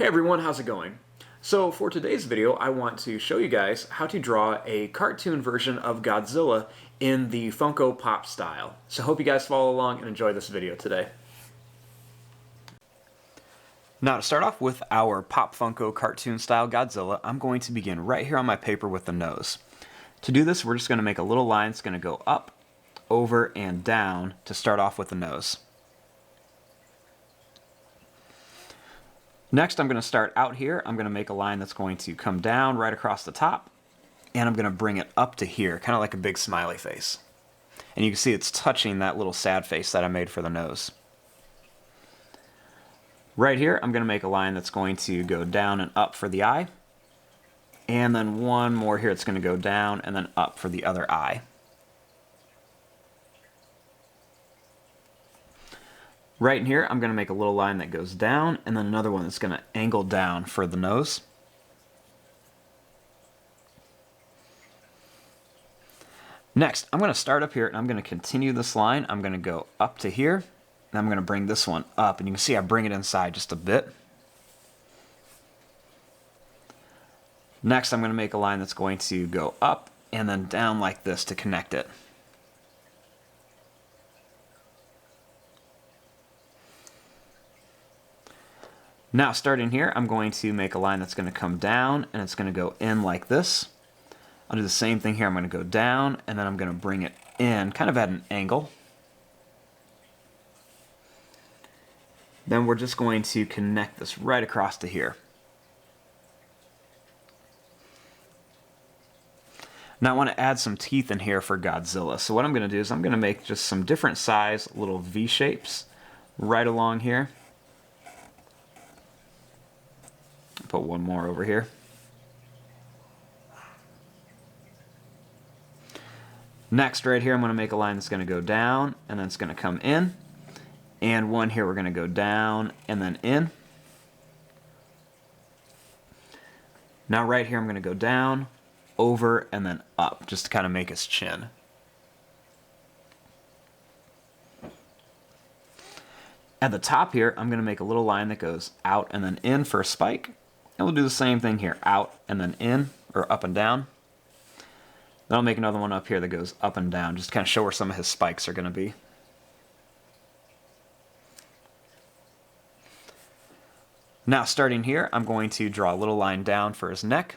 Hey everyone, how's it going? So for today's video, I want to show you guys how to draw a cartoon version of Godzilla in the Funko Pop style. So hope you guys follow along and enjoy this video today. Now to start off with our Pop Funko cartoon style Godzilla, I'm going to begin right here on my paper with the nose. To do this, we're just going to make a little line that's going to go up, over, and down to start off with the nose. Next, I'm going to start out here. I'm going to make a line that's going to come down right across the top, and I'm going to bring it up to here, kind of like a big smiley face. And you can see it's touching that little sad face that I made for the nose. Right here, I'm going to make a line that's going to go down and up for the eye, and then one more here that's going to go down and then up for the other eye. Right in here, I'm going to make a little line that goes down, and then another one that's going to angle down for the nose. Next, I'm going to start up here, and I'm going to continue this line. I'm going to go up to here, and I'm going to bring this one up, and you can see I bring it inside just a bit. Next, I'm going to make a line that's going to go up and then down like this to connect it. Now, starting here, I'm going to make a line that's going to come down, and it's going to go in like this. I'll do the same thing here. I'm going to go down, and then I'm going to bring it in, kind of at an angle. Then we're just going to connect this right across to here. Now I want to add some teeth in here for Godzilla. So what I'm going to do is I'm going to make just some different size little V shapes right along here. Put one more over here. Next, right here, I'm going to make a line that's going to go down, and then it's going to come in. And one here, we're going to go down and then in. Now right here, I'm going to go down, over, and then up, just to kind of make his chin. At the top here, I'm going to make a little line that goes out and then in for a spike. And we'll do the same thing here, out and then in, or up and down. Then I'll make another one up here that goes up and down, just to kind of show where some of his spikes are going to be. Now starting here, I'm going to draw a little line down for his neck.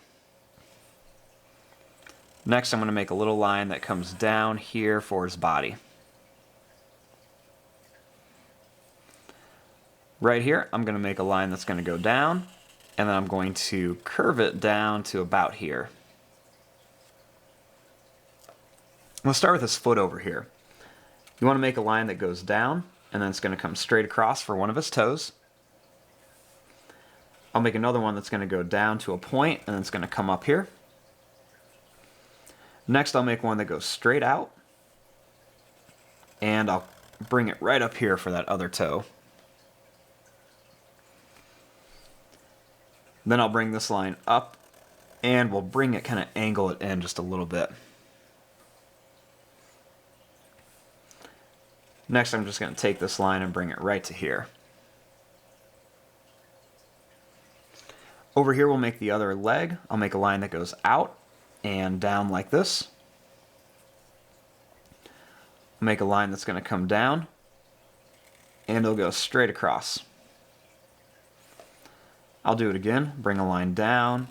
Next, I'm going to make a little line that comes down here for his body. Right here, I'm going to make a line that's going to go down, and then I'm going to curve it down to about here. Let's start with his foot over here. You want to make a line that goes down, and then it's going to come straight across for one of his toes. I'll make another one that's going to go down to a point, and then it's going to come up here. Next, I'll make one that goes straight out, and I'll bring it right up here for that other toe. Then I'll bring this line up, and we'll bring it, kind of angle it in just a little bit. Next, I'm just going to take this line and bring it right to here. Over here, we'll make the other leg. I'll make a line that goes out and down like this. I'll make a line that's going to come down, and it'll go straight across. I'll do it again, bring a line down,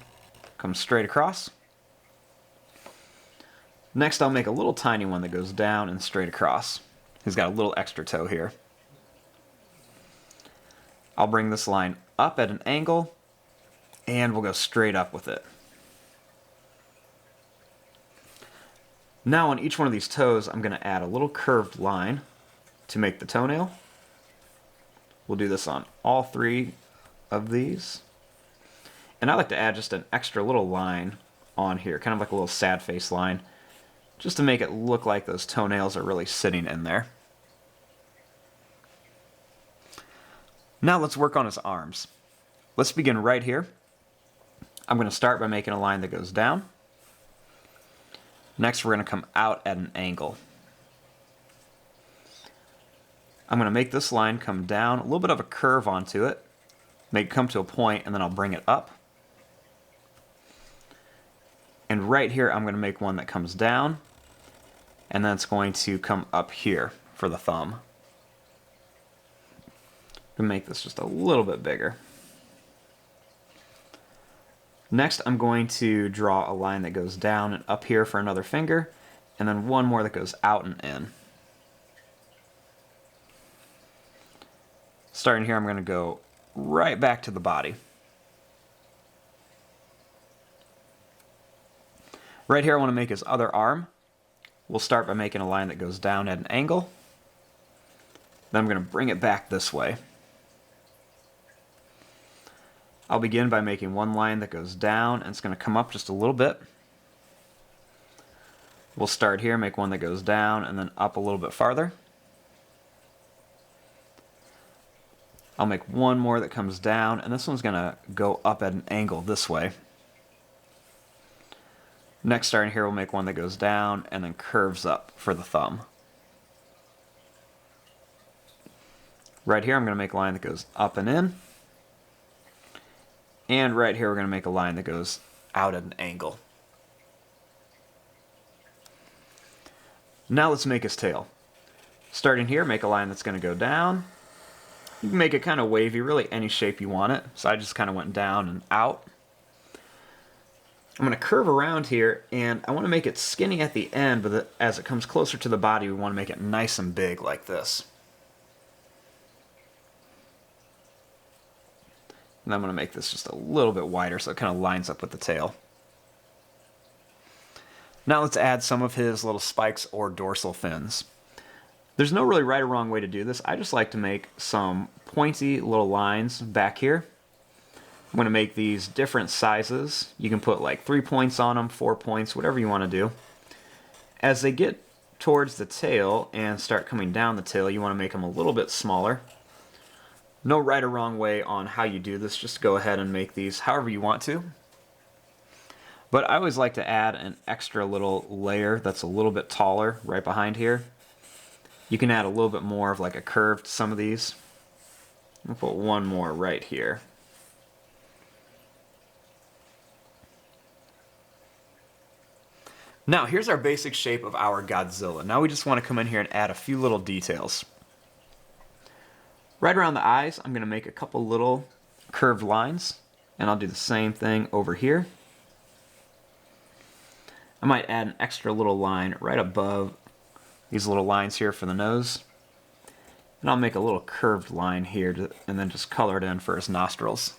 come straight across. Next, I'll make a little tiny one that goes down and straight across. He's got a little extra toe here. I'll bring this line up at an angle, and we'll go straight up with it. Now on each one of these toes, I'm going to add a little curved line to make the toenail. We'll do this on all three of these. And I like to add just an extra little line on here, kind of like a little sad face line, just to make it look like those toenails are really sitting in there. Now let's work on his arms. Let's begin right here. I'm going to start by making a line that goes down. Next, we're going to come out at an angle. I'm going to make this line come down, a little bit of a curve onto it. make it come to a point, and then I'll bring it up. And right here, I'm going to make one that comes down, and then it's going to come up here for the thumb. I'm going to make this just a little bit bigger. Next, I'm going to draw a line that goes down and up here for another finger, and then one more that goes out and in. Starting here, I'm going to go right back to the body. Right here, I want to make his other arm. We'll start by making a line that goes down at an angle. Then I'm going to bring it back this way. I'll begin by making one line that goes down, and it's going to come up just a little bit. We'll start here, make one that goes down, and then up a little bit farther. I'll make one more that comes down, and this one's going to go up at an angle this way. Next, starting here, we'll make one that goes down and then curves up for the thumb. Right here, I'm going to make a line that goes up and in. And right here, we're going to make a line that goes out at an angle. Now let's make his tail. Starting here, make a line that's going to go down. You can make it kind of wavy, really any shape you want it. So I just kind of went down and out. I'm going to curve around here, and I want to make it skinny at the end, but as it comes closer to the body, we want to make it nice and big like this. And I'm going to make this just a little bit wider so it kind of lines up with the tail. Now let's add some of his little spikes or dorsal fins. There's no really right or wrong way to do this. I just like to make some pointy little lines back here. I'm going to make these different sizes. You can put like 3 points on them, 4 points, whatever you want to do. As they get towards the tail and start coming down the tail, you want to make them a little bit smaller. No right or wrong way on how you do this. Just go ahead and make these however you want to. But I always like to add an extra little layer that's a little bit taller right behind here. You can add a little bit more of like a curve to some of these. I'll put one more right here. Now here's our basic shape of our Godzilla. Now we just want to come in here and add a few little details. Right around the eyes, I'm going to make a couple little curved lines, and I'll do the same thing over here. I might add an extra little line right above these little lines here for the nose. And I'll make a little curved line here and then just color it in for his nostrils.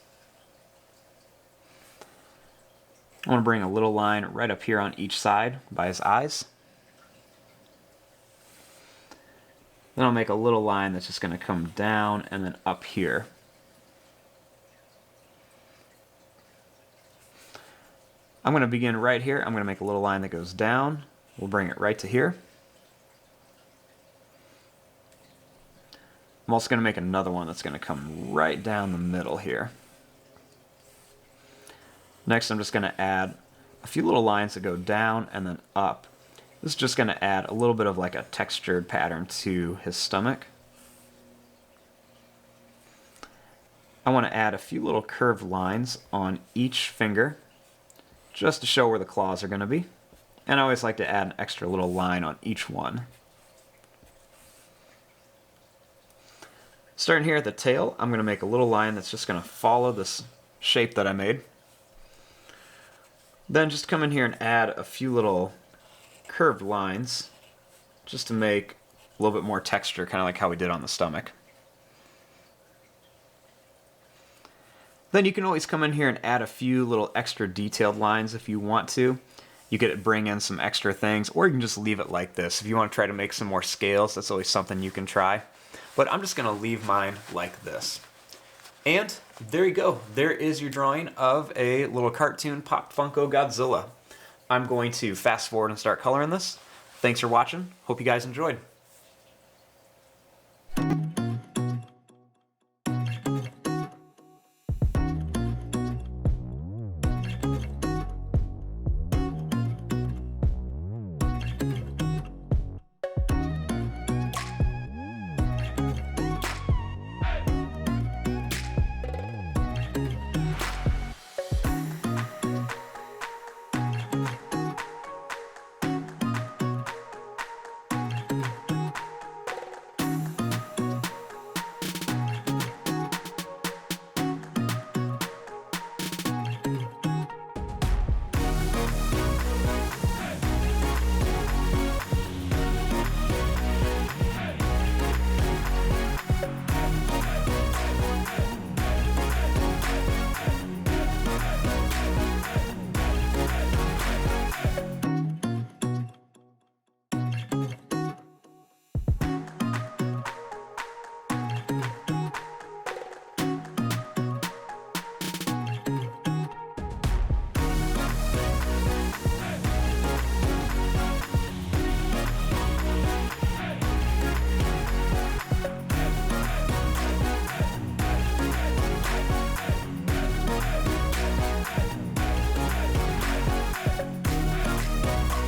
I want to bring a little line right up here on each side by his eyes. Then I'll make a little line that's just going to come down and then up here. I'm going to begin right here. I'm going to make a little line that goes down. We'll bring it right to here. I'm also going to make another one that's going to come right down the middle here. Next, I'm just going to add a few little lines that go down and then up. This is just going to add a little bit of like a textured pattern to his stomach. I want to add a few little curved lines on each finger just to show where the claws are going to be. And I always like to add an extra little line on each one. Starting here at the tail, I'm going to make a little line that's just going to follow this shape that I made. Then just come in here and add a few little curved lines just to make a little bit more texture, kind of like how we did on the stomach. Then you can always come in here and add a few little extra detailed lines if you want to. You could bring in some extra things, or you can just leave it like this. If you want to try to make some more scales, that's always something you can try. But I'm just going to leave mine like this. And there you go. There is your drawing of a little cartoon Pop Funko Godzilla. I'm going to fast forward and start coloring this. Thanks for watching. Hope you guys enjoyed.